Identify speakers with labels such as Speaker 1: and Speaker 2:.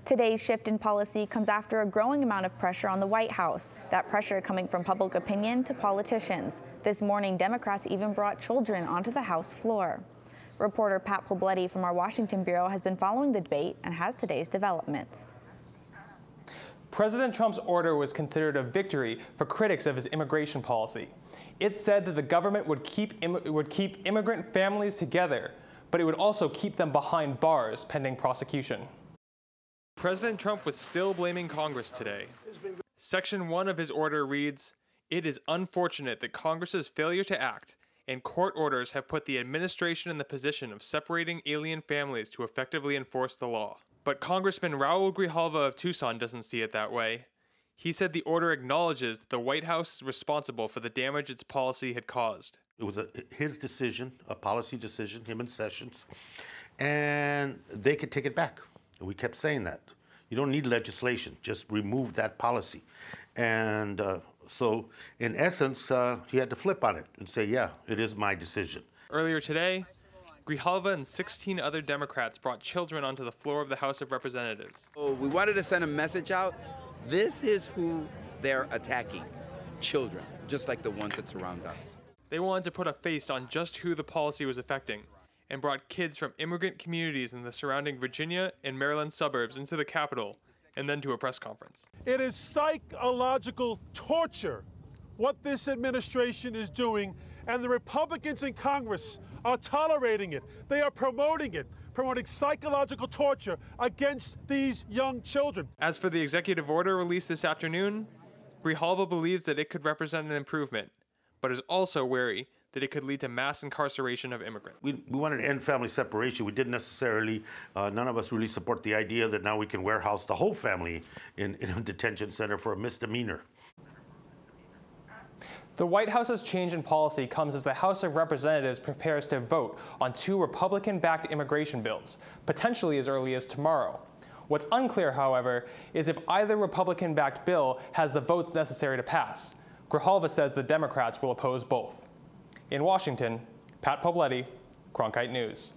Speaker 1: Today's shift in policy comes after a growing amount of pressure on the White House, that pressure coming from public opinion to politicians. This morning, Democrats even brought children onto the House floor. Reporter Pat Poblete from our Washington bureau has been following the debate and has today's developments.
Speaker 2: President Trump's order was considered a victory for critics of his immigration policy. It said that the government would keep immigrant families together, but it would also keep them behind bars pending prosecution. President Trump was still blaming Congress today. Section 1 of his order reads, "It is unfortunate that Congress's failure to act and court orders have put the administration in the position of separating alien families to effectively enforce the law." But Congressman Raul Grijalva of Tucson doesn't see it that way. He said the order acknowledges that the White House is responsible for the damage its policy had caused.
Speaker 3: It was his decision, a policy decision, him and Sessions, and they could take it back. And we kept saying that. You don't need legislation, just remove that policy. And so in essence, he had to flip on it and say, yeah, it is my decision.
Speaker 2: Earlier today, Grijalva and 16 other Democrats brought children onto the floor of the House of Representatives.
Speaker 4: We wanted to send a message out. This is who they're attacking, children, just like the ones that surround us.
Speaker 2: They wanted to put a face on just who the policy was affecting, and brought kids from immigrant communities in the surrounding Virginia and Maryland suburbs into the Capitol, and then to a press conference.
Speaker 5: It is psychological torture what this administration is doing, and the Republicans in Congress are tolerating it. They are promoting it, promoting psychological torture against these young children.
Speaker 2: As for the executive order released this afternoon, Grijalva believes that it could represent an improvement, but is also wary that it could lead to mass incarceration of immigrants.
Speaker 3: We wanted to end family separation. We didn't necessarily, none of us really support the idea that now we can warehouse the whole family in a detention center for a misdemeanor.
Speaker 2: The White House's change in policy comes as the House of Representatives prepares to vote on 2 Republican-backed immigration bills, potentially as early as tomorrow. What's unclear, however, is if either Republican-backed bill has the votes necessary to pass. Grijalva says the Democrats will oppose both. In Washington, Pat Poblete, Cronkite News.